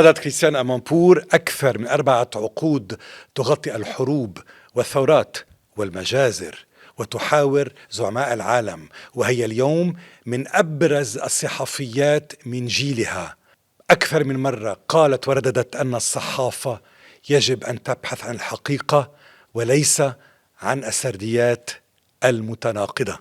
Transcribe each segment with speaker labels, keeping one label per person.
Speaker 1: عقدت كريستيان أمانبور أكثر من 4 عقود تغطي الحروب والثورات والمجازر وتحاور زعماء العالم، وهي اليوم من أبرز الصحفيات من جيلها. أكثر من مرة قالت ورددت أن الصحافة يجب أن تبحث عن الحقيقة وليس عن السرديات المتناقضة.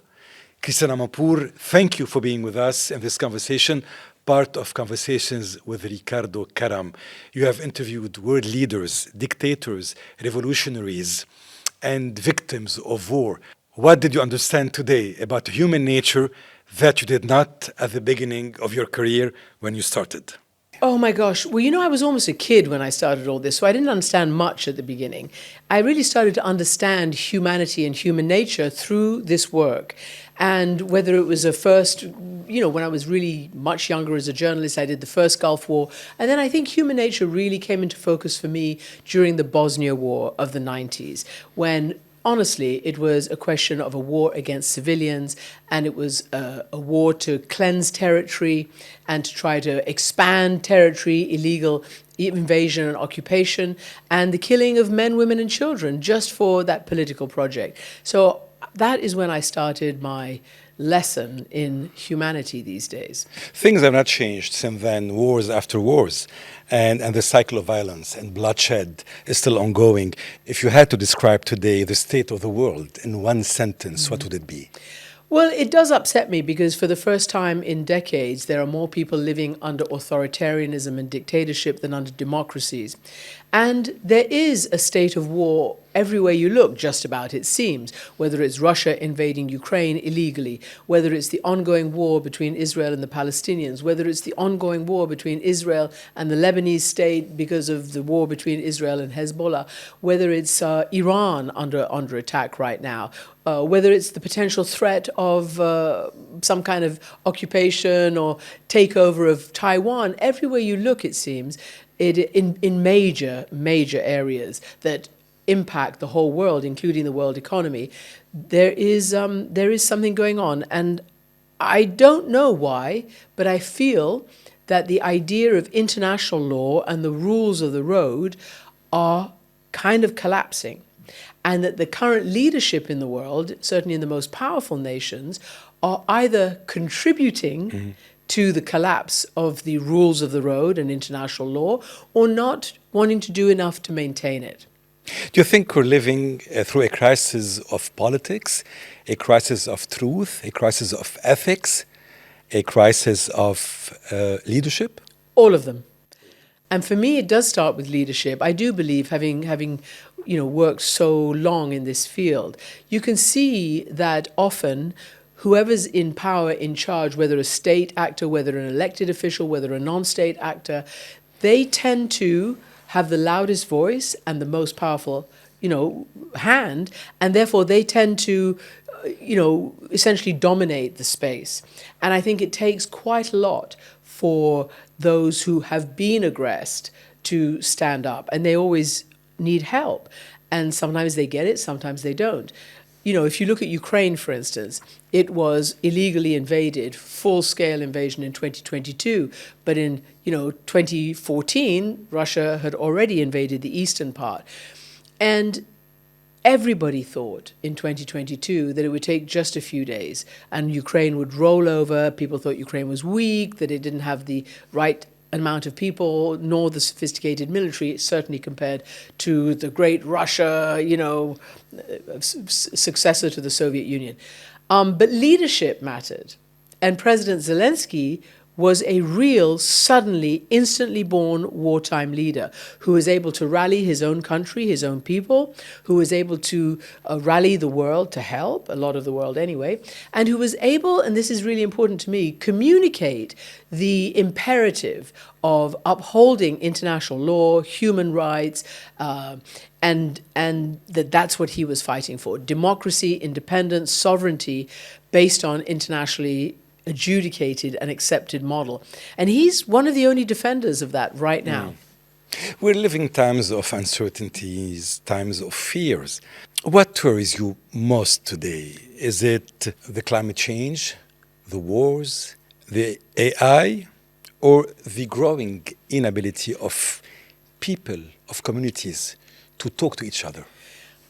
Speaker 1: Christiane Amanpour, thank you for being with us in this conversation, part of Conversations with Ricardo, Karam. You have interviewed world leaders, dictators, revolutionaries, and victims of war. What did you understand today about human nature that you did not at the beginning of your career when you started?
Speaker 2: Oh my gosh. Well, I was almost a kid when I started all this, so I didn't understand much at the beginning. I really started to understand humanity and human nature through this work. And whether it was when I was really much younger as a journalist, I did the first Gulf War. And then I think human nature really came into focus for me during the Bosnia War of the 90s, when honestly, it was a question of a war against civilians, and it was a war to cleanse territory and to try to expand territory, illegal invasion and occupation, and the killing of men, women, and children just for that political project. So that is when I started my lesson in humanity these days.
Speaker 1: Things have not changed since then, wars after wars, and the cycle of violence and bloodshed is still ongoing. If you had to describe today the state of the world in one sentence, what would it be?
Speaker 2: Well, it does upset me because for the first time in decades, there are more people living under authoritarianism and dictatorship than under democracies. And there is a state of war everywhere you look, just about, it seems, whether it's Russia invading Ukraine illegally, whether it's the ongoing war between Israel and the Palestinians, whether it's the ongoing war between Israel and the Lebanese state because of the war between Israel and Hezbollah, whether it's Iran under attack right now, whether it's the potential threat of some kind of occupation or takeover of Taiwan. Everywhere you look, it seems, in major areas that impact the whole world, including the world economy, there is something going on. And I don't know why, but I feel that the idea of international law and the rules of the road are kind of collapsing. And that the current leadership in the world, certainly in the most powerful nations, are either contributing to the collapse of the rules of the road and international law, or not wanting to do enough to maintain it.
Speaker 1: Do you think we're living through a crisis of politics, a crisis of truth, a crisis of ethics, a crisis of leadership?
Speaker 2: All of them. And for me, it does start with leadership. I do believe, having worked so long in this field, you can see that often whoever's in power, in charge, whether a state actor, whether an elected official, whether a non-state actor, they tend to have the loudest voice and the most powerful, hand, and therefore they tend to, essentially dominate the space. And I think it takes quite a lot for those who have been aggressed to stand up, and they always need help. And sometimes they get it, sometimes they don't. If you look at Ukraine, for instance, it was illegally invaded, full-scale invasion in 2022. But in, 2014, Russia had already invaded the eastern part. And everybody thought in 2022 that it would take just a few days and Ukraine would roll over. People thought Ukraine was weak, that it didn't have the right amount of people, nor the sophisticated military, certainly compared to the great Russia, successor to the Soviet Union. But leadership mattered. And President Zelensky was a real, suddenly, instantly born wartime leader who was able to rally his own country, his own people, who was able to rally the world to help, a lot of the world anyway, and who was able, and this is really important to me, communicate the imperative of upholding international law, human rights, and that's what he was fighting for. Democracy, independence, sovereignty based on internationally adjudicated and accepted model. And he's one of the only defenders of that right now.
Speaker 1: We're living times of uncertainties, times of fears. What worries you most today? Is it the climate change, the wars, the AI, or the growing inability of people, of communities, to talk to each other?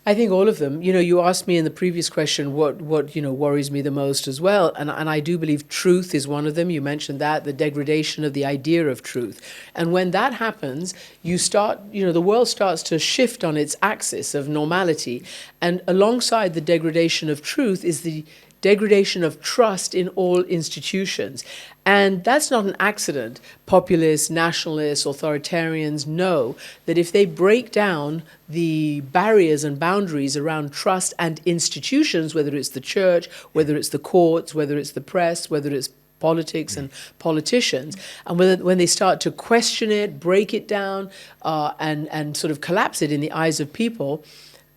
Speaker 2: I think all of them. You know, you asked me in the previous question what worries me the most as well, and I do believe truth is one of them. You mentioned that, the degradation of the idea of truth. And when that happens, the world starts to shift on its axis of normality, and alongside the degradation of truth is the degradation of trust in all institutions. And that's not an accident. Populists, nationalists, authoritarians know that if they break down the barriers and boundaries around trust and institutions, whether it's the church, whether it's the courts, whether it's the press, whether it's politics and politicians, and when they start to question it, break it down, and sort of collapse it in the eyes of people,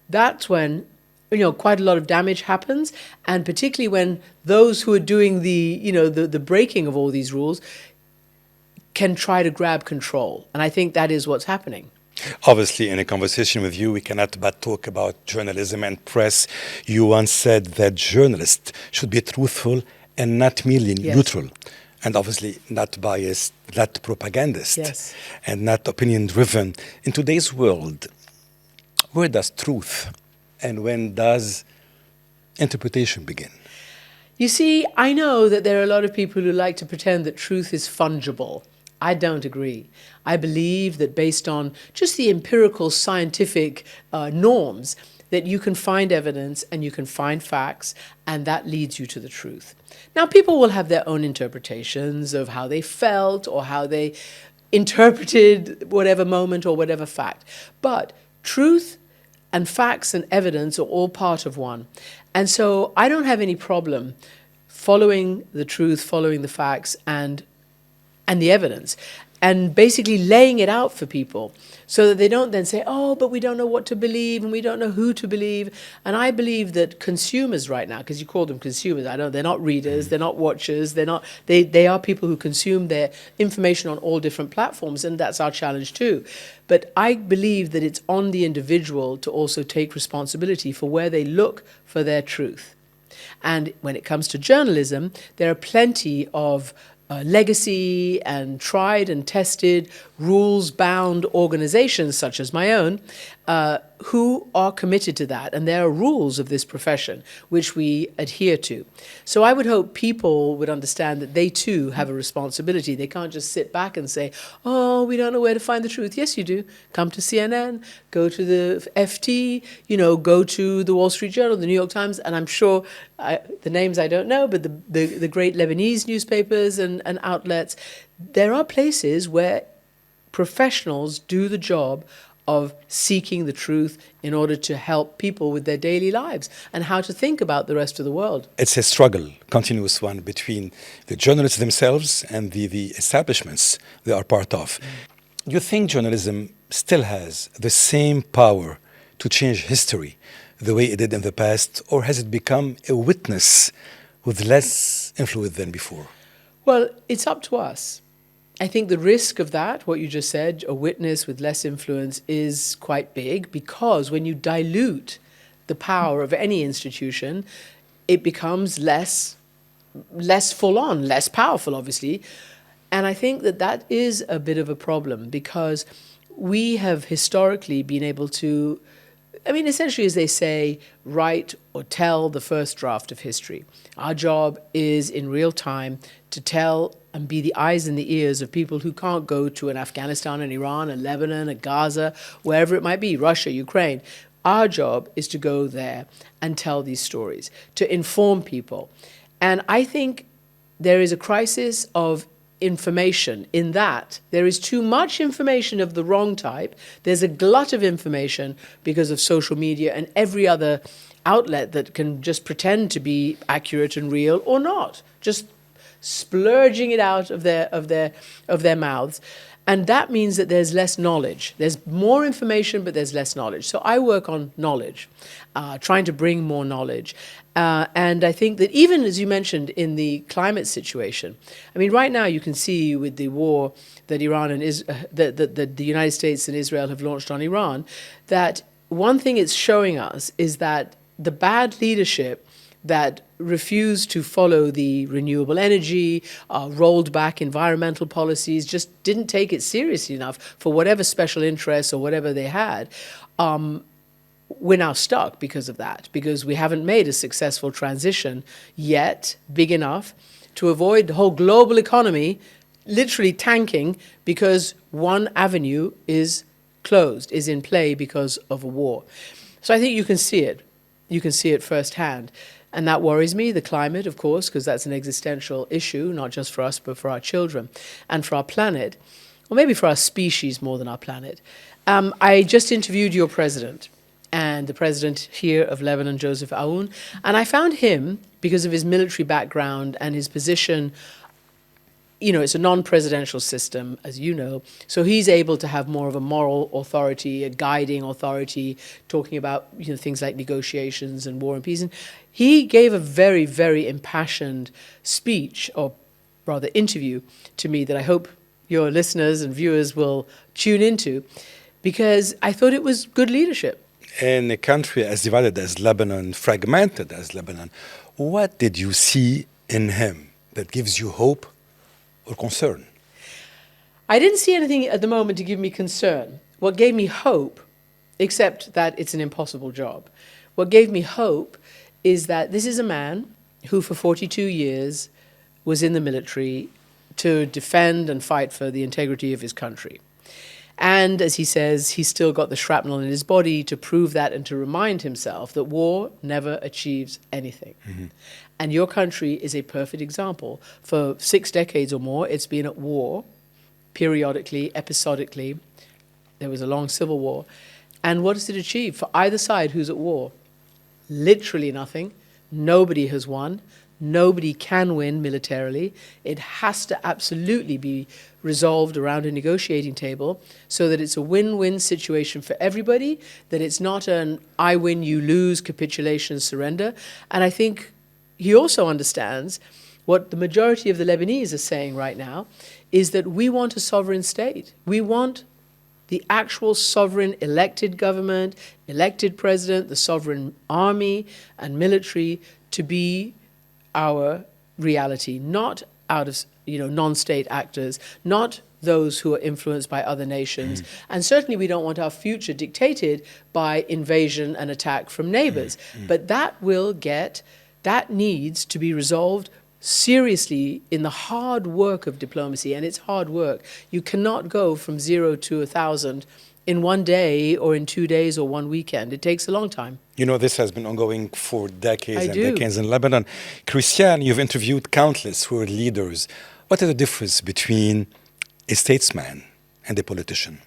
Speaker 2: that's when quite a lot of damage happens, and particularly when those who are doing the breaking of all these rules can try to grab control. And I think that is what's happening.
Speaker 1: Obviously, in a conversation with you, we cannot but talk about journalism and press. You once said that journalists should be truthful and not merely neutral. And obviously not biased, not propagandist, and not opinion-driven. In today's world, where does truth and when does interpretation begin?
Speaker 2: You see, I know that there are a lot of people who like to pretend that truth is fungible. I don't agree. I believe that based on just the empirical scientific norms, that you can find evidence and you can find facts, and that leads you to the truth. Now, people will have their own interpretations of how they felt or how they interpreted whatever moment or whatever fact. But truth and facts and evidence are all part of one. And so I don't have any problem following the truth, following the facts and the evidence, and basically laying it out for people so that they don't then say, oh, but we don't know what to believe and we don't know who to believe. And I believe that consumers right now, because you call them consumers, they're not readers, they're not watchers, they are people who consume their information on all different platforms, and that's our challenge too. But I believe that it's on the individual to also take responsibility for where they look for their truth. And when it comes to journalism, there are plenty of legacy and tried and tested rules-bound organizations such as my own who are committed to that. And there are rules of this profession which we adhere to. So I would hope people would understand that they too have a responsibility. They can't just sit back and say, oh, we don't know where to find the truth. Yes, you do. Come to CNN, go to the FT, go to the Wall Street Journal, the New York Times, and I'm sure the names I don't know, but the great Lebanese newspapers and outlets. There are places where professionals do the job of seeking the truth in order to help people with their daily lives and how to think about the rest of the world.
Speaker 1: It's a struggle, continuous one, between the journalists themselves and the establishments they are part of. Do you think journalism still has the same power to change history the way it did in the past, or has it become a witness with less influence than before?
Speaker 2: Well, it's up to us. I think the risk of that, what you just said, a witness with less influence, is quite big, because when you dilute the power of any institution, it becomes less full on, less powerful, obviously. And I think that is a bit of a problem, because we have historically been able to, essentially, as they say, write or tell the first draft of history. Our job is in real time to tell and be the eyes and the ears of people who can't go to an Afghanistan, an Iran, a Lebanon, a Gaza, wherever it might be, Russia, Ukraine. Our job is to go there and tell these stories, to inform people. And I think there is a crisis of information in that there is too much information of the wrong type. There's a glut of information because of social media and every other outlet that can just pretend to be accurate and real or not, just splurging it out of their mouths. And that means that there's less knowledge. There's more information, but there's less knowledge. So I work on knowledge, trying to bring more knowledge. And I think that even, as you mentioned, in the climate situation, right now you can see with the war that Iran and the United States and Israel have launched on Iran, that one thing it's showing us is that the bad leadership that refused to follow the renewable energy, rolled back environmental policies, just didn't take it seriously enough for whatever special interests or whatever they had. We're now stuck because of that, because we haven't made a successful transition yet big enough to avoid the whole global economy literally tanking because one avenue is closed, is in play because of a war. So I think you can see it. You can see it firsthand. And that worries me, the climate, of course, because that's an existential issue, not just for us, but for our children and for our planet, or maybe for our species more than our planet. I just interviewed your president, and the president here of Lebanon, Joseph Aoun, and I found him, because of his military background and his position, it's a non-presidential system, as you know, so he's able to have more of a moral authority, a guiding authority, talking about things like negotiations and war and peace. And he gave a very, very impassioned speech, or rather interview, to me that I hope your listeners and viewers will tune into, because I thought it was good leadership.
Speaker 1: In a country as divided as Lebanon, fragmented as Lebanon, what did you see in him that gives you hope or concern?
Speaker 2: I didn't see anything at the moment to give me concern. What gave me hope, except that it's an impossible job, what gave me hope is that this is a man who for 42 years was in the military to defend and fight for the integrity of his country. And as he says, he's still got the shrapnel in his body to prove that and to remind himself that war never achieves anything. Mm-hmm. And your country is a perfect example. For 6 decades or more, it's been at war, periodically, episodically. There was a long civil war. And what does it achieve? For either side who's at war? Literally nothing. Nobody has won. Nobody can win militarily. It has to absolutely be resolved around a negotiating table so that it's a win-win situation for everybody, that it's not an I win, you lose, capitulation, surrender. And I think he also understands what the majority of the Lebanese are saying right now is that we want a sovereign state. We want the actual sovereign elected government, elected president, the sovereign army and military to be our reality, not out of non-state actors, not those who are influenced by other nations. And certainly we don't want our future dictated by invasion and attack from neighbors. But that needs to be resolved seriously in the hard work of diplomacy, and it's hard work. You cannot go from 0 to 1,000 in one day or in 2 days or one weekend. It takes a long time.
Speaker 1: This has been ongoing for decades decades in Lebanon. Christiane, you've interviewed countless world leaders. What is the difference between a statesman and a politician?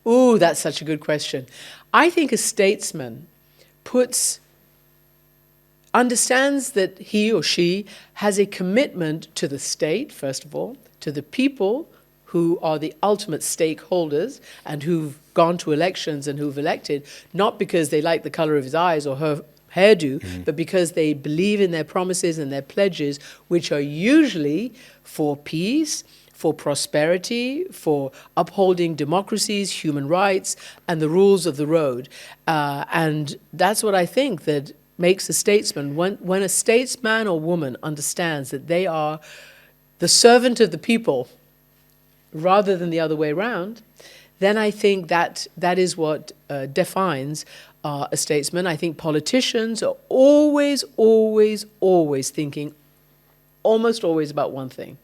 Speaker 2: Ooh, that's such a good question. I think a statesman understands that he or she has a commitment to the state, first of all, to the people who are the ultimate stakeholders and who've gone to elections and who've elected, not because they like the color of his eyes or her hairdo, but because they believe in their promises and their pledges, which are usually for peace, for prosperity, for upholding democracies, human rights, and the rules of the road. And that's what I think that makes a statesman. When a statesman or woman understands that they are the servant of the people rather than the other way around, then I think that is what defines a statesman. I think politicians are always, always, always thinking almost always about one thing,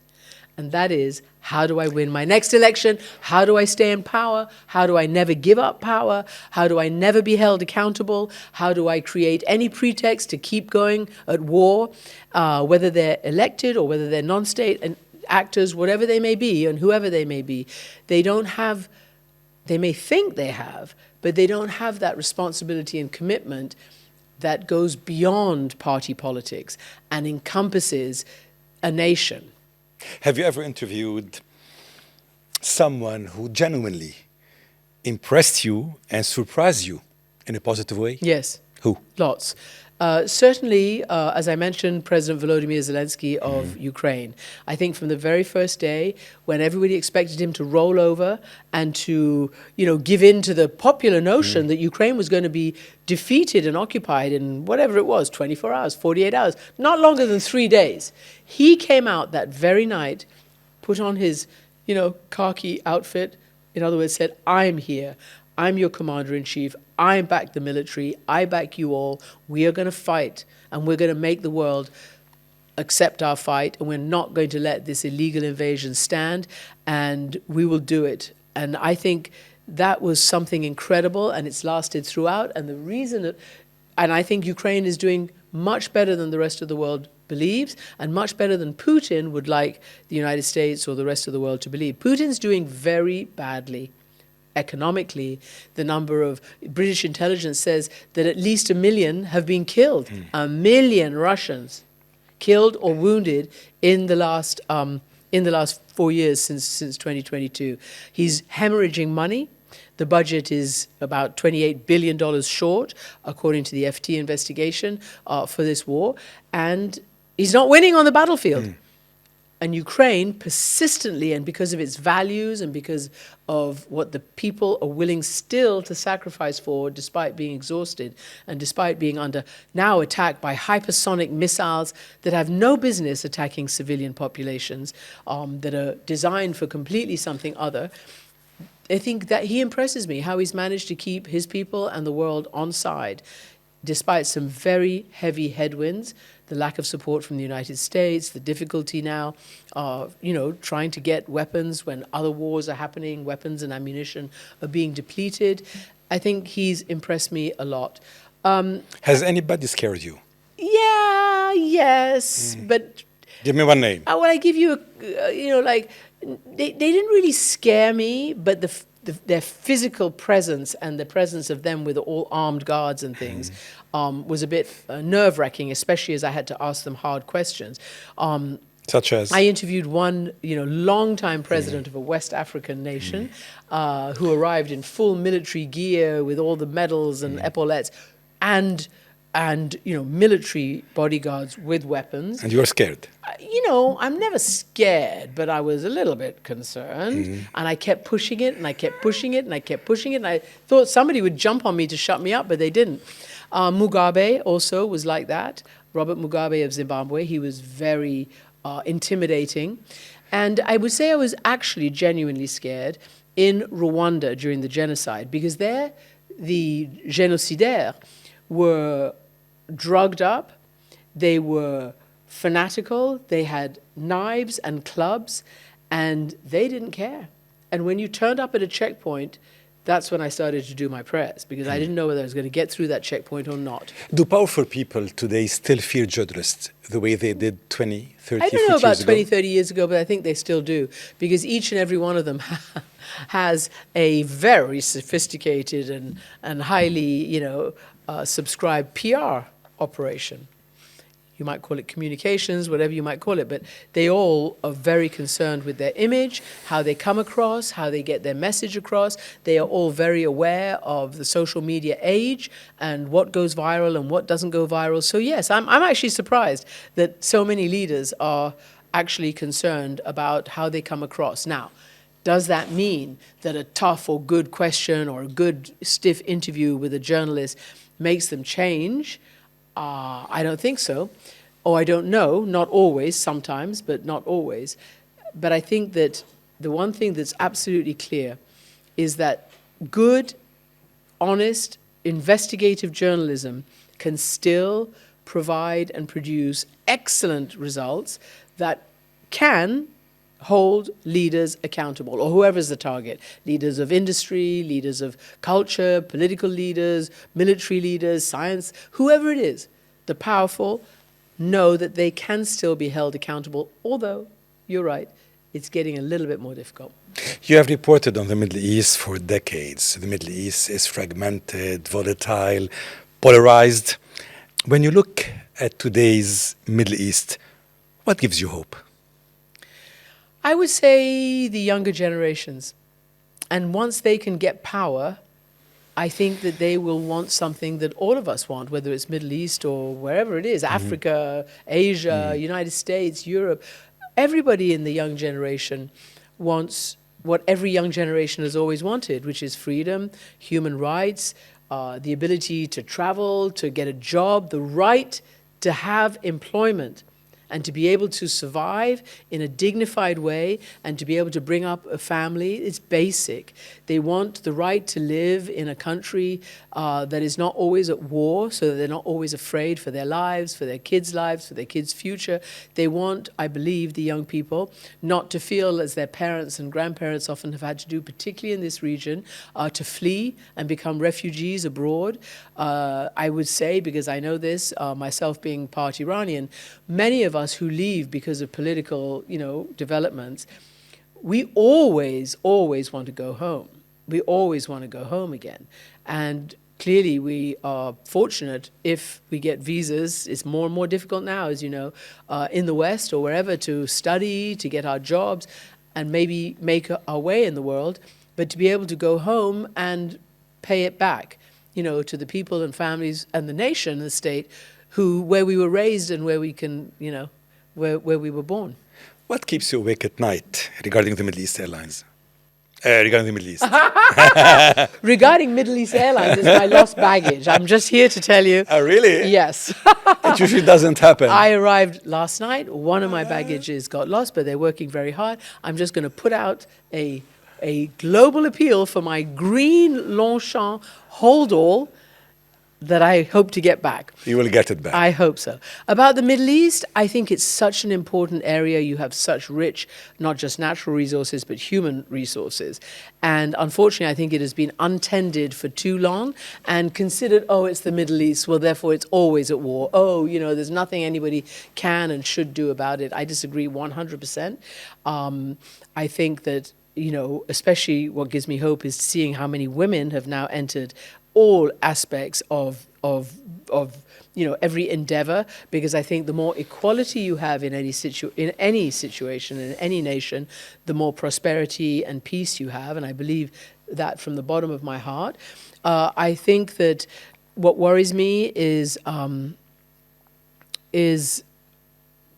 Speaker 2: and that is, how do I win my next election? How do I stay in power? How do I never give up power? How do I never be held accountable? How do I create any pretext to keep going at war, whether they're elected or whether they're non-state and actors, whatever they may be and whoever they may be? They may think they have, but they don't have that responsibility and commitment that goes beyond party politics and encompasses a nation.
Speaker 1: Have you ever interviewed someone who genuinely impressed you and surprised you in a positive way?
Speaker 2: Yes.
Speaker 1: Who?
Speaker 2: Lots. Certainly, as I mentioned, President Volodymyr Zelensky of Ukraine. I think from the very first day, when everybody expected him to roll over and to, give in to the popular notion that Ukraine was going to be defeated and occupied in whatever it was, 24 hours, 48 hours, not longer than 3 days. He came out that very night, put on his, khaki outfit, in other words, said, I'm here. I'm your commander-in-chief. I back the military. I back you all. We are going to fight, and we're going to make the world accept our fight, and we're not going to let this illegal invasion stand, and we will do it. And I think that was something incredible, and it's lasted throughout. And the reason, and I think Ukraine is doing much better than the rest of the world believes, and much better than Putin would like the United States or the rest of the world to believe. Putin's doing very badly. Economically, the number of British intelligence says that at least 1 million have been killed. 1 million Russians killed or wounded in the last 4 years since 2022. He's hemorrhaging money. The budget is about $28 billion short, according to the FT investigation, for this war. And he's not winning on the battlefield. And Ukraine persistently, and because of its values and because of what the people are willing still to sacrifice for, despite being exhausted and despite being now attacked by hypersonic missiles that have no business attacking civilian populations, that are designed for completely something other. I think that he impresses me, how he's managed to keep his people and the world on side, despite some very heavy headwinds. The lack of support from the United States, the difficulty now, trying to get weapons when other wars are happening, weapons and ammunition are being depleted. I think he's impressed me a lot.
Speaker 1: Has anybody scared you?
Speaker 2: Yeah, yes, but...
Speaker 1: Give me one name.
Speaker 2: Well, I give you, they didn't really scare me, but their physical presence and the presence of them with all armed guards and things was a bit nerve-wracking, especially as I had to ask them hard questions.
Speaker 1: Such as? I
Speaker 2: interviewed one, long-time president of a West African nation who arrived in full military gear with all the medals and epaulettes and military bodyguards with weapons.
Speaker 1: And you were scared?
Speaker 2: I'm never scared, but I was a little bit concerned. And I kept pushing it, and I kept pushing it, and I kept pushing it. And I thought somebody would jump on me to shut me up, but they didn't. Mugabe also was like that. Robert Mugabe of Zimbabwe, he was very intimidating. And I would say I was actually genuinely scared in Rwanda during the genocide, because there the génocidaires were drugged up, they were fanatical, they had knives and clubs, and they didn't care. And when you turned up at a checkpoint, that's when I started to do my prayers, because I didn't know whether I was going to get through that checkpoint or not.
Speaker 1: Do powerful people today still fear journalists the way they did 20, 30, 40 years ago?
Speaker 2: I don't know about 20, 30 years ago, but I think they still do, because each and every one of them has a very sophisticated and highly, subscribed PR operation. You might call it communications, whatever you might call it, but they all are very concerned with their image, how they come across, how they get their message across. They are all very aware of the social media age and what goes viral and what doesn't go viral. So yes, I'm actually surprised that so many leaders are actually concerned about how they come across. Now, does that mean that a tough or good question or a good stiff interview with a journalist makes them change? I don't think so. Or I don't know, not always, sometimes, but not always. But I think that the one thing that's absolutely clear is that good, honest, investigative journalism can still provide and produce excellent results that can hold leaders accountable, or whoever's the target, leaders of industry, leaders of culture, political leaders, military leaders, science, whoever it is, the powerful know that they can still be held accountable, although, you're right, it's getting a little bit more difficult.
Speaker 1: You have reported on the Middle East for decades. The Middle East is fragmented, volatile, polarized. When you look at today's Middle East, what gives you hope?
Speaker 2: I would say the younger generations. And once they can get power, I think that they will want something that all of us want, whether it's Middle East or wherever it is, Africa, Asia, United States, Europe. Everybody in the young generation wants what every young generation has always wanted, which is freedom, human rights, the ability to travel, to get a job, the right to have employment, and to be able to survive in a dignified way and to be able to bring up a family. It's basic. They want the right to live in a country that is not always at war, so that they're not always afraid for their lives, for their kids' lives, for their kids' future. They want, I believe, the young people not to feel, as their parents and grandparents often have had to do, particularly in this region, to flee and become refugees abroad. I would say, because I know this, myself being part Iranian, many of us who leave because of political, developments, we always want to go home. We always want to go home again. And clearly we are fortunate if we get visas. It's more and more difficult now, as you know, in the West or wherever, to study, to get our jobs, and maybe make our way in the world, but to be able to go home and pay it back, to the people and families and the nation and the state where we were raised and where we can, where we were born.
Speaker 1: What keeps you awake at night regarding the Middle East Airlines? Regarding the Middle East.
Speaker 2: Regarding Middle East Airlines, it's my lost baggage. I'm just here to tell you.
Speaker 1: Oh, really?
Speaker 2: Yes.
Speaker 1: It usually doesn't happen.
Speaker 2: I arrived last night. One of my baggages got lost, but they're working very hard. I'm just going to put out a global appeal for my green Longchamp hold-all that I hope to get back.
Speaker 1: You will get it back.
Speaker 2: I hope so. About the Middle East, I think it's such an important area. You have such rich, not just natural resources, but human resources. And unfortunately, I think it has been untended for too long and considered, it's the Middle East, well, therefore it's always at war. There's nothing anybody can and should do about it. I disagree 100%. I think that, especially what gives me hope is seeing how many women have now entered all aspects of every endeavor, because I think the more equality you have in any situation, in any nation, the more prosperity and peace you have, and I believe that from the bottom of my heart. I think that what worries me is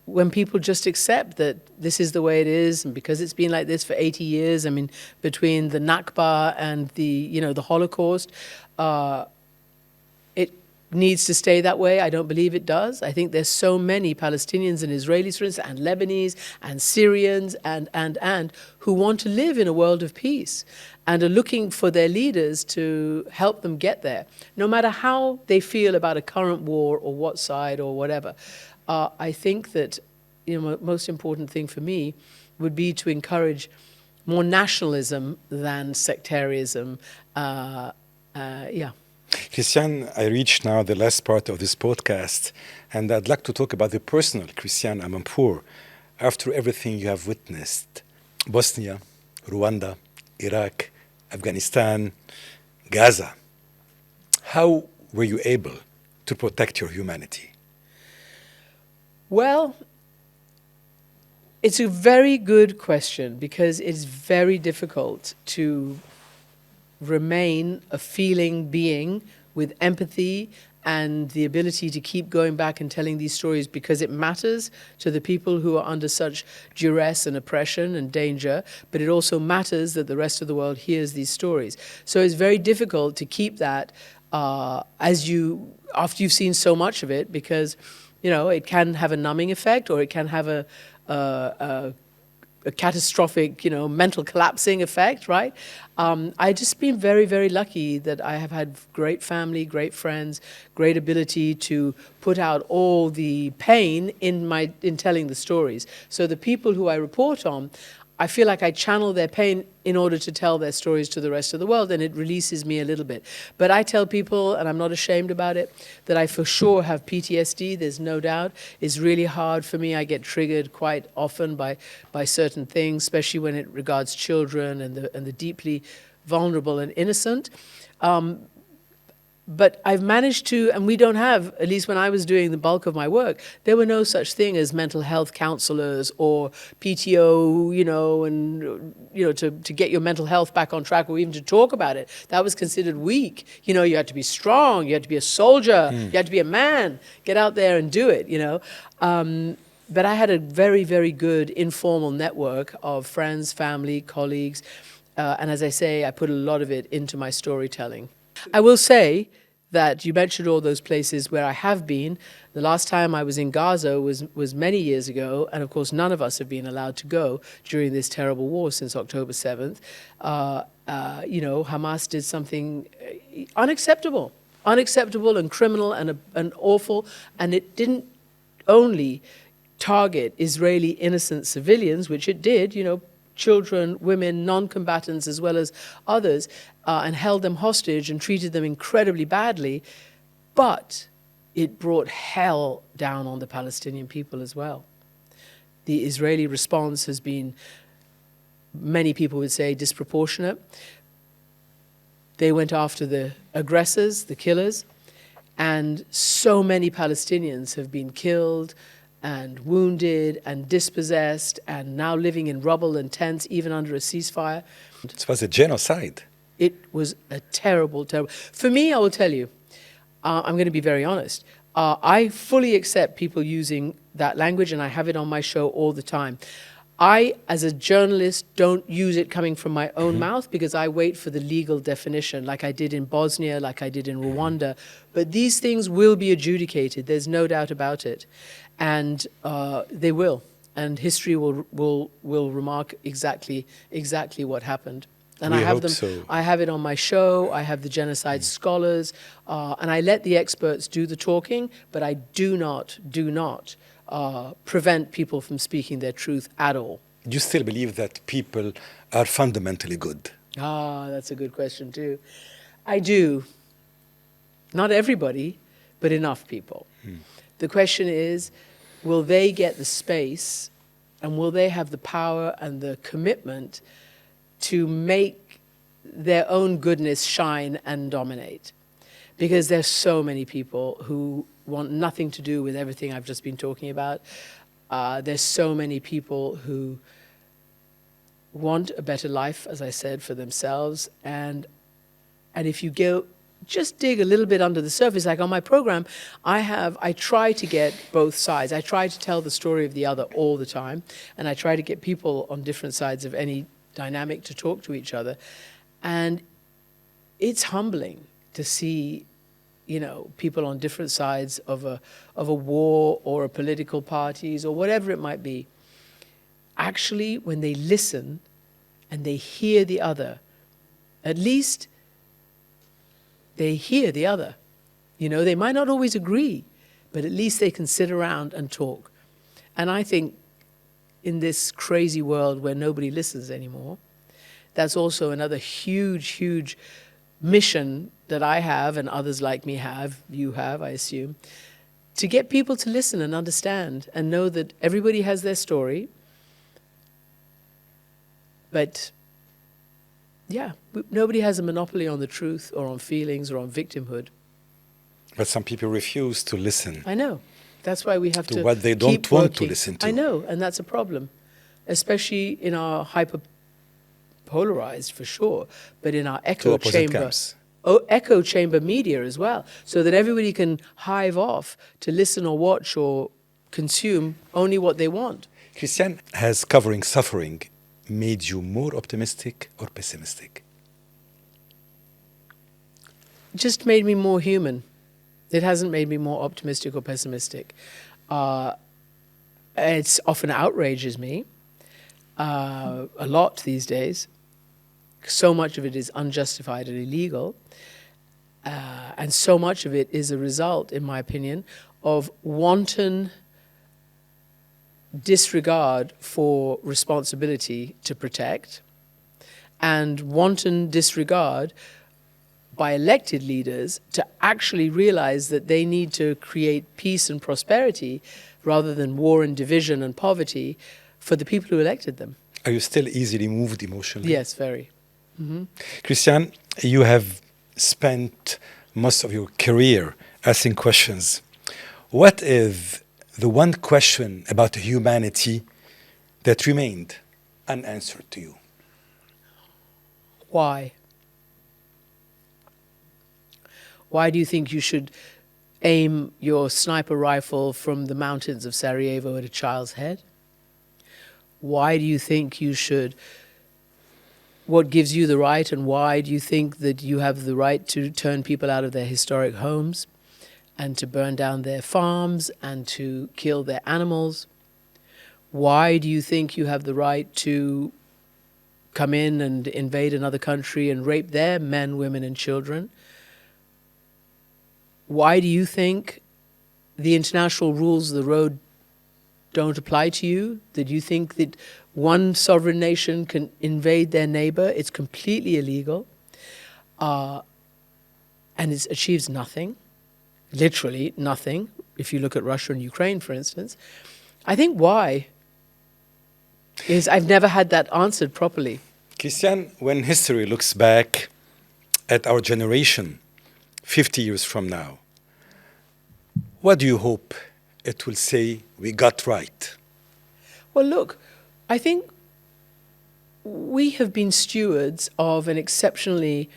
Speaker 2: when people just accept that this is the way it is, and because it's been like this for 80 years, between the Nakba and the Holocaust, it needs to stay that way. I don't believe it does. I think there's so many Palestinians and Israelis, for instance, and Lebanese and Syrians and who want to live in a world of peace and are looking for their leaders to help them get there, no matter how they feel about a current war or what side or whatever. I think that most important thing for me would be to encourage more nationalism than sectarianism.
Speaker 1: Christiane, I reach now the last part of this podcast, and I'd like to talk about the personal Christiane Amanpour. After everything you have witnessed, Bosnia, Rwanda, Iraq, Afghanistan, Gaza, how were you able to protect your humanity?
Speaker 2: Well, it's a very good question, because it's very difficult to remain a feeling being with empathy and the ability to keep going back and telling these stories, because it matters to the people who are under such duress and oppression and danger, but it also matters that the rest of the world hears these stories. So it's very difficult to keep that after you've seen so much of it, because it can have a numbing effect, or it can have a catastrophic, mental collapsing effect, right? I've just been very, very lucky that I have had great family, great friends, great ability to put out all the pain in telling the stories. So the people who I report on, I feel like I channel their pain in order to tell their stories to the rest of the world, and it releases me a little bit. But I tell people, and I'm not ashamed about it, that I for sure have PTSD, there's no doubt. It's really hard for me. I get triggered quite often by certain things, especially when it regards children and the deeply vulnerable and innocent. But I've managed to, and we don't have, at least when I was doing the bulk of my work, there were no such thing as mental health counselors or PTO, to get your mental health back on track or even to talk about it. That was considered weak. You had to be strong, you had to be a soldier, you had to be a man, get out there and do it, But I had a very, very good informal network of friends, family, colleagues. And as I say, I put a lot of it into my storytelling. I will say that you mentioned all those places where I have been. The last time I was in Gaza was many years ago, and of course none of us have been allowed to go during this terrible war since October 7th. Hamas did something unacceptable and criminal and awful, and it didn't only target Israeli innocent civilians, which it did, children, women, non-combatants as well as others, and held them hostage and treated them incredibly badly. But it brought hell down on the Palestinian people as well. The Israeli response has been, many people would say, disproportionate. They went after the aggressors, the killers, and so many Palestinians have been killed and wounded and dispossessed and now living in rubble and tents, even under a ceasefire.
Speaker 1: It was a genocide.
Speaker 2: It was a terrible, terrible... For me, I will tell you, I'm going to be very honest. I fully accept people using that language, and I have it on my show all the time. I, as a journalist, don't use it coming from my own mouth because I wait for the legal definition, like I did in Bosnia, like I did in Rwanda. But these things will be adjudicated. There's no doubt about it. And they will. And history will remark exactly what happened. And
Speaker 1: we
Speaker 2: I have
Speaker 1: hope
Speaker 2: them.
Speaker 1: So.
Speaker 2: I have it on my show. I have the genocide scholars, and I let the experts do the talking. But I do not prevent people from speaking their truth at all.
Speaker 1: Do you still believe that people are fundamentally good?
Speaker 2: That's a good question too. I do. Not everybody, but enough people. The question is, will they get the space, and will they have the power and the commitment to make their own goodness shine and dominate? Because there's so many people who want nothing to do with everything I've just been talking about. There's so many people who want a better life, as I said, for themselves. And if you go just dig a little bit under the surface, like on my program, I try to get both sides. I try to tell the story of the other all the time, and I try to get people on different sides of any dynamic to talk to each other. And it's humbling to see, people on different sides of a war or a political parties or whatever it might be. Actually, when they listen and they hear the other, at least they hear the other. They might not always agree, but at least they can sit around and talk. And I think in this crazy world where nobody listens anymore, that's also another huge, huge mission that I have and others like me have, you have, I assume, to get people to listen and understand and know that everybody has their story. But yeah, nobody has a monopoly on the truth or on feelings or on victimhood.
Speaker 1: But some people refuse to listen.
Speaker 2: I know. That's why we have to
Speaker 1: what they don't
Speaker 2: keep
Speaker 1: want
Speaker 2: working.
Speaker 1: to listen to.
Speaker 2: I know, and that's a problem, especially in our hyper-polarized, for sure, but in our echo chamber media as well, so that everybody can hive off to listen or watch or consume only what they want.
Speaker 1: Christiane, has covering suffering made you more optimistic or pessimistic?
Speaker 2: Just made me more human. It hasn't made me more optimistic or pessimistic. It's often outrages me a lot these days. So much of it is unjustified and illegal. And so much of it is a result, in my opinion, of wanton disregard for responsibility to protect and wanton disregard by elected leaders to actually realize that they need to create peace and prosperity rather than war and division and poverty for the people who elected them.
Speaker 1: Are you still easily moved emotionally?
Speaker 2: Yes, very.
Speaker 1: Christiane, you have spent most of your career asking questions. What is the one question about humanity that remained unanswered to you?
Speaker 2: Why? Why do you think you should aim your sniper rifle from the mountains of Sarajevo at a child's head? Why do you think you should? What gives you the right, and why do you think that you have the right to turn people out of their historic homes and to burn down their farms and to kill their animals? Why do you think you have the right to come in and invade another country and rape their men, women, and children? Why do you think the international rules of the road don't apply to you? That you think that one sovereign nation can invade their neighbor? It's completely illegal. And it achieves nothing, literally nothing. If you look at Russia and Ukraine, for instance, I think why is I've never had that answered properly.
Speaker 1: Christiane, when history looks back at our generation 50 years from now, what do you hope it will say we got right?
Speaker 2: Well, look, I think we have been stewards of an exceptionally,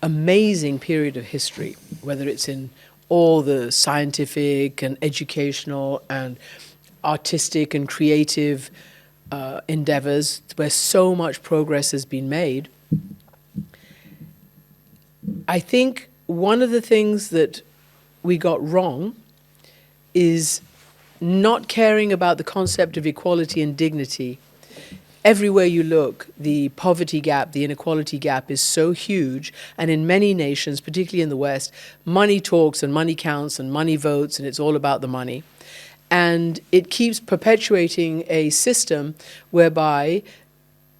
Speaker 2: amazing period of history, whether it's in all the scientific and educational and artistic and creative endeavors where so much progress has been made. I think one of the things that we got wrong is not caring about the concept of equality and dignity. Everywhere you look, the poverty gap, the inequality gap is so huge. And in many nations, particularly in the West, money talks and money counts and money votes, and it's all about the money. And it keeps perpetuating a system whereby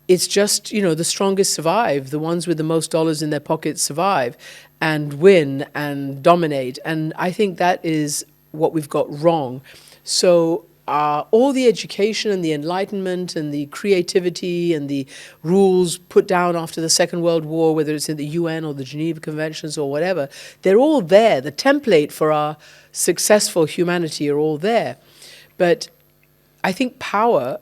Speaker 2: it's just, the strongest survive. The ones with the most dollars in their pockets survive and win and dominate. And I think that is what we've got wrong. So all the education and the enlightenment and the creativity and the rules put down after the Second World War, whether it's in the UN or the Geneva Conventions or whatever, they're all there. The template for our successful humanity are all there. But I think power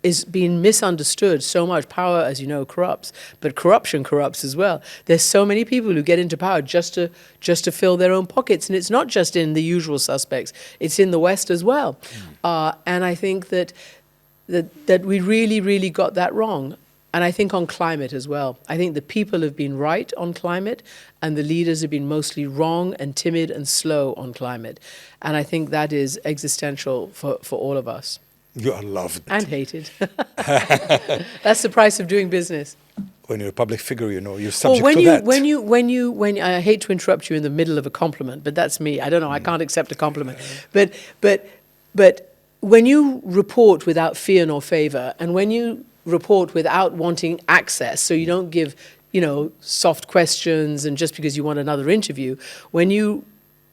Speaker 2: is being misunderstood so much. Power, as you know, corrupts, but corruption corrupts as well. There's so many people who get into power just to fill their own pockets, and it's not just in the usual suspects. It's in the West as well. And I think that we really, really got that wrong. And I think on climate as well. I think the people have been right on climate, and the leaders have been mostly wrong and timid and slow on climate. And I think that is existential for all of us.
Speaker 1: You are loved.
Speaker 2: And hated. That's the price of doing business.
Speaker 1: When you're a public figure, you're subject to that.
Speaker 2: When I hate to interrupt you in the middle of a compliment, but that's me. I don't know, I can't accept a compliment. But when you report without fear nor favor, and when you report without wanting access, so you don't give, soft questions and just because you want another interview, when you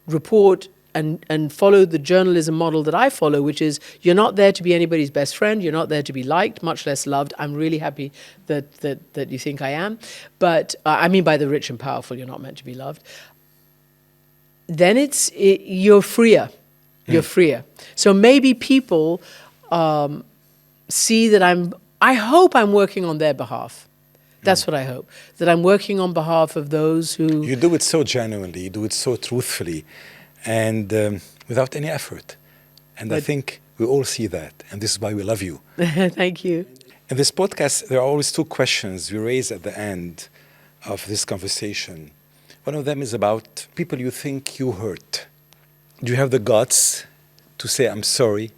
Speaker 2: report and follow the journalism model that I follow, which is you're not there to be anybody's best friend, you're not there to be liked, much less loved. I'm really happy that you think I am. But I mean by the rich and powerful, you're not meant to be loved. Then you're freer. You're freer. So maybe people see that I hope I'm working on their behalf. That's what I hope, that I'm working on behalf of those who...
Speaker 1: You do it so genuinely, you do it so truthfully, and without any effort. And I think we all see that, and this is why we love you.
Speaker 2: Thank you.
Speaker 1: In this podcast, there are always two questions we raise at the end of this conversation. One of them is about people you think you hurt. Do you have the guts to say, I'm sorry?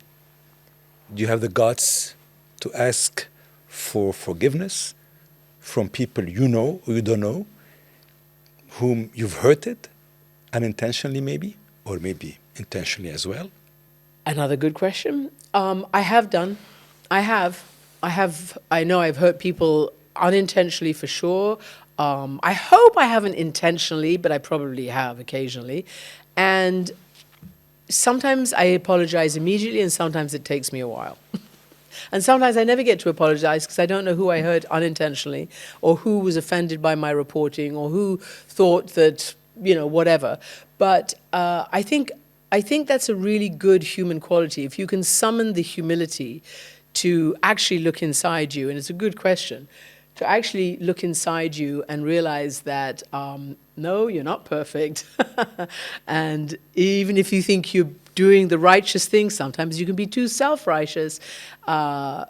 Speaker 1: Do you have the guts to ask for forgiveness from people you know or you don't know, whom you've hurted, unintentionally maybe, or maybe intentionally as well?
Speaker 2: Another good question. I have done. I know I've hurt people unintentionally for sure. I hope I haven't intentionally, but I probably have occasionally. And sometimes I apologize immediately, and sometimes it takes me a while. And sometimes I never get to apologize because I don't know who I hurt unintentionally or who was offended by my reporting or who thought that, whatever. But I think that's a really good human quality. If you can summon the humility to actually look inside you, and it's a good question, to actually look inside you and realize that, no, you're not perfect. And even if you think you're doing the righteous thing, sometimes you can be too self-righteous. I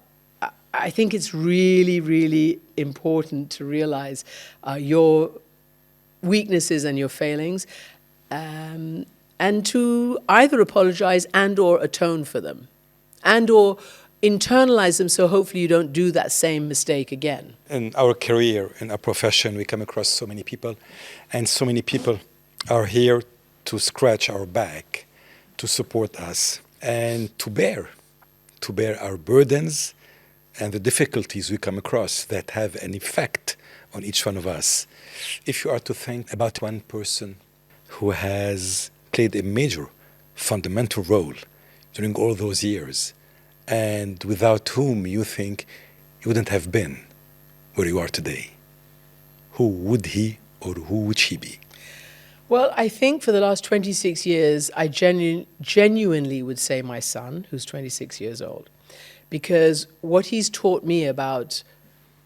Speaker 2: think it's really, really important to realize your weaknesses and your failings, and to either apologize and or atone for them, and or internalize them so hopefully you don't do that same mistake again.
Speaker 1: In our career, in our profession, we come across so many people, and so many people are here to scratch our back, to support us, and to bear our burdens and the difficulties we come across that have an effect on each one of us. If you are to think about one person who has played a major, fundamental role during all those years, and without whom you think you wouldn't have been where you are today, who would he or who would she be?
Speaker 2: Well, I think for the last 26 years, I genuinely would say my son, who's 26 years old, because what he's taught me about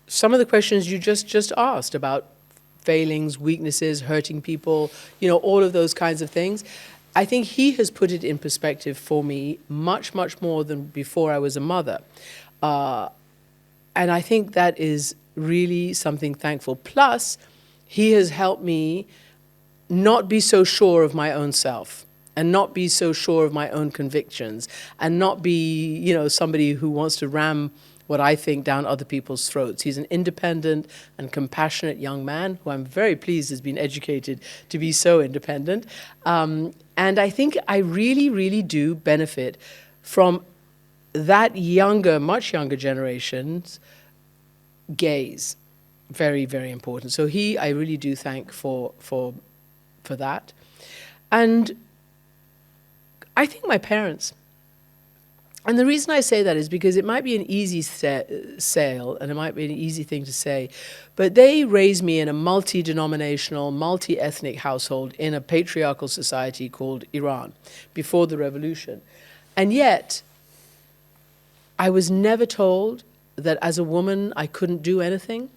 Speaker 2: some of the questions you just asked about failings, weaknesses, hurting people, all of those kinds of things, I think he has put it in perspective for me much, much more than before I was a mother. And I think that is really something thankful. Plus, he has helped me not be so sure of my own self and not be so sure of my own convictions and not be, somebody who wants to ram what I think down other people's throats. He's an independent and compassionate young man who I'm very pleased has been educated to be so independent. And I think I really, really do benefit from that younger, much younger generation's gaze. Very, very important. So I really do thank for that. And I think my parents. And the reason I say that is because it might be an easy sale and it might be an easy thing to say, but they raised me in a multi-denominational, multi-ethnic household in a patriarchal society called Iran before the revolution. And yet, I was never told that as a woman I couldn't do anything.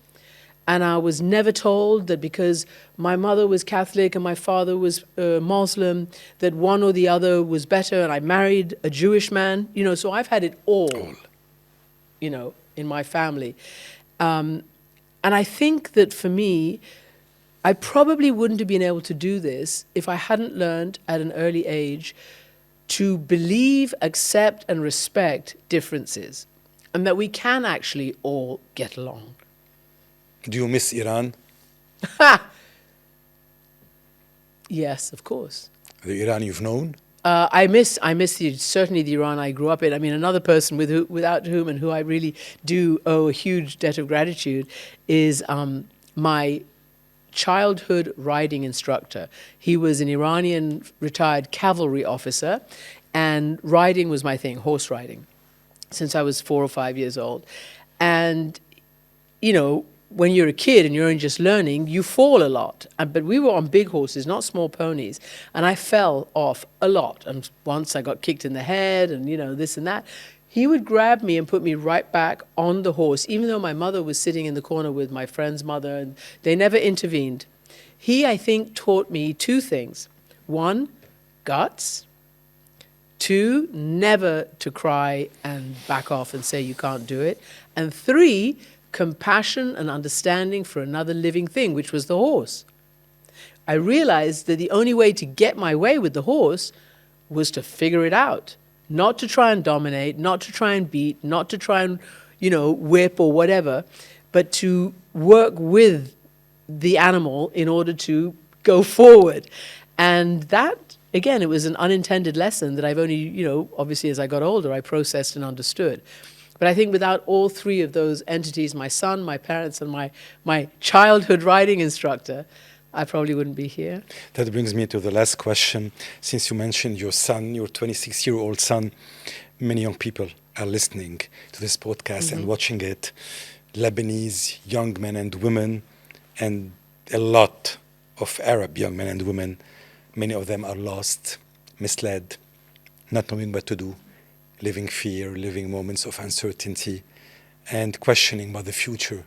Speaker 2: And I was never told that because my mother was Catholic and my father was Muslim, that one or the other was better, and I married a Jewish man. So I've had it all, in my family. And I think that for me, I probably wouldn't have been able to do this if I hadn't learned at an early age to believe, accept, and respect differences, and that we can actually all get along.
Speaker 1: Do you miss Iran?
Speaker 2: Yes, of course.
Speaker 1: The Iran you've known?
Speaker 2: I miss certainly the Iran I grew up in. I mean, another person without whom and who I really do owe a huge debt of gratitude is my childhood riding instructor. He was an Iranian retired cavalry officer, and riding was my thing, horse riding, since I was 4 or 5 years old. And, when you're a kid and you're only just learning, you fall a lot. But we were on big horses, not small ponies. And I fell off a lot. And once I got kicked in the head and, this and that. He would grab me and put me right back on the horse, even though my mother was sitting in the corner with my friend's mother, and they never intervened. He, I think, taught me 2 things. 1, guts. 2, never to cry and back off and say you can't do it. And 3, compassion and understanding for another living thing, which was the horse. I realized that the only way to get my way with the horse was to figure it out, not to try and dominate, not to try and beat, not to try and, whip or whatever, but to work with the animal in order to go forward. And that, again, it was an unintended lesson that I've only, obviously as I got older, I processed and understood. But I think without all 3 of those entities, my son, my parents, and my childhood riding instructor, I probably wouldn't be here.
Speaker 1: That brings me to the last question. Since you mentioned your son, your 26-year-old son, many young people are listening to this podcast and watching it, Lebanese young men and women, and a lot of Arab young men and women, many of them are lost, misled, not knowing what to do, living fear, living moments of uncertainty, and questioning about the future.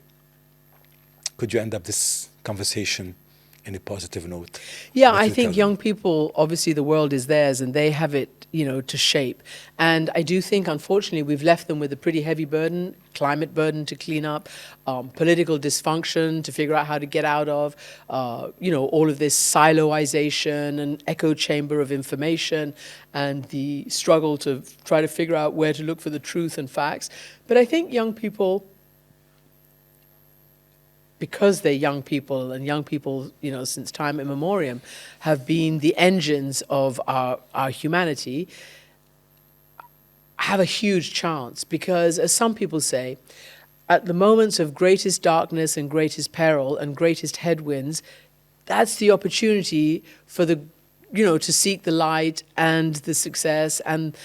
Speaker 1: Could you end up this conversation in a positive note?
Speaker 2: Yeah,
Speaker 1: What
Speaker 2: I
Speaker 1: you
Speaker 2: think
Speaker 1: tell
Speaker 2: young
Speaker 1: them?
Speaker 2: people, obviously the world is theirs and they have it, to shape. And I do think, unfortunately, we've left them with a pretty heavy burden, climate burden to clean up, political dysfunction to figure out how to get out of, all of this siloization and echo chamber of information and the struggle to try to figure out where to look for the truth and facts. But I think young people, because they're young people, and young people, since time immemorial, have been the engines of our humanity, have a huge chance. Because, as some people say, at the moments of greatest darkness and greatest peril and greatest headwinds, that's the opportunity for to seek the light and the success and,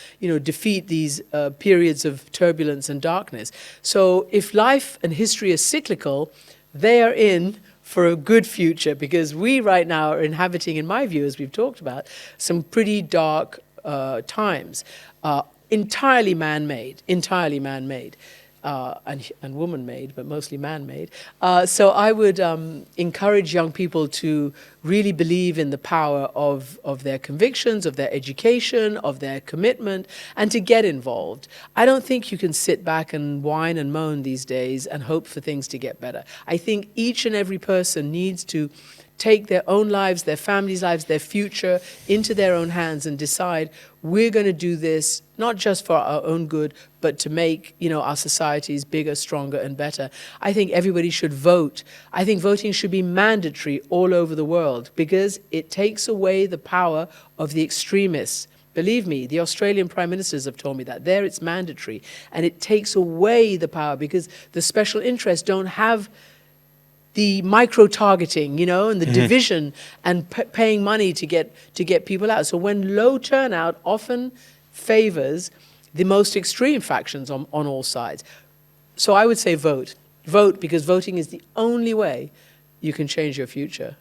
Speaker 2: defeat these periods of turbulence and darkness. So if life and history is cyclical, they are in for a good future, because we right now are inhabiting, in my view, as we've talked about, some pretty dark times, entirely man-made, and woman-made, but mostly man-made. So I would encourage young people to really believe in the power of their convictions, of their education, of their commitment, and to get involved. I don't think you can sit back and whine and moan these days and hope for things to get better. I think each and every person needs to take their own lives, their families' lives, their future into their own hands and decide, we're going to do this not just for our own good, but to make, our societies bigger, stronger, and better. I think everybody should vote. I think voting should be mandatory all over the world, because it takes away the power of the extremists. Believe me, the Australian prime ministers have told me that. There it's mandatory. And it takes away the power, because the special interests don't have the micro-targeting, and the division and paying money to get people out. So when low turnout often favors the most extreme factions on all sides. So I would say vote. Vote, because voting is the only way you can change your future.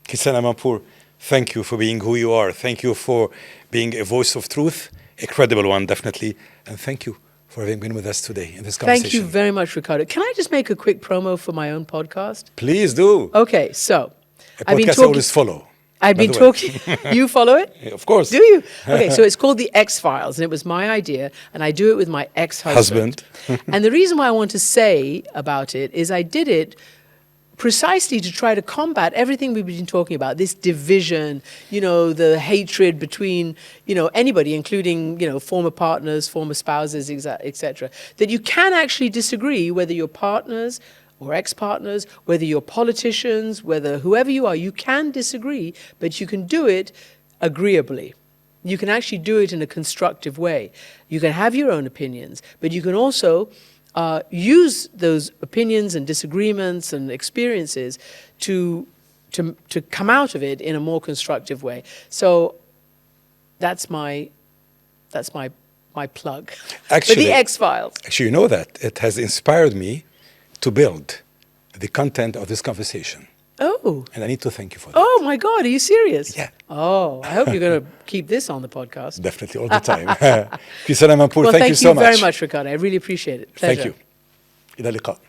Speaker 1: Christiane Amanpour, thank you for being who you are. Thank you for being a voice of truth, a credible one, definitely. And thank you for having been with us today in this conversation.
Speaker 2: Thank you very much, Ricardo. Can I just make a quick promo for my own podcast?
Speaker 1: Please do.
Speaker 2: Okay, so
Speaker 1: A podcast I always follow.
Speaker 2: I've been talking. You follow it?
Speaker 1: Of course.
Speaker 2: Do you? Okay, so it's called The X-Files, and it was my idea, and I do it with my ex-husband. And the reason why I want to say about it is I did it precisely to try to combat everything we've been talking about, this division, the hatred between, anybody, including, former partners, former spouses, etc. That you can actually disagree, whether you're partners or ex-partners, whether you're politicians, whether whoever you are, you can disagree, but you can do it agreeably. You can actually do it in a constructive way. You can have your own opinions, but you can also use those opinions and disagreements and experiences to come out of it in a more constructive way. So that's my plug.
Speaker 1: Actually,
Speaker 2: for The X-Files.
Speaker 1: Actually, you know that it has inspired me to build the content of this conversation.
Speaker 2: Oh.
Speaker 1: And I need to thank you for that.
Speaker 2: Oh my God, are you serious?
Speaker 1: Yeah.
Speaker 2: Oh, I hope you're going to keep this on the podcast.
Speaker 1: Definitely, all the time. Christiane Amanpour,
Speaker 2: Well,
Speaker 1: thank you so much.
Speaker 2: Thank you very much, Ricardo. I really appreciate it. Pleasure.
Speaker 1: Thank you. إلى اللقاء.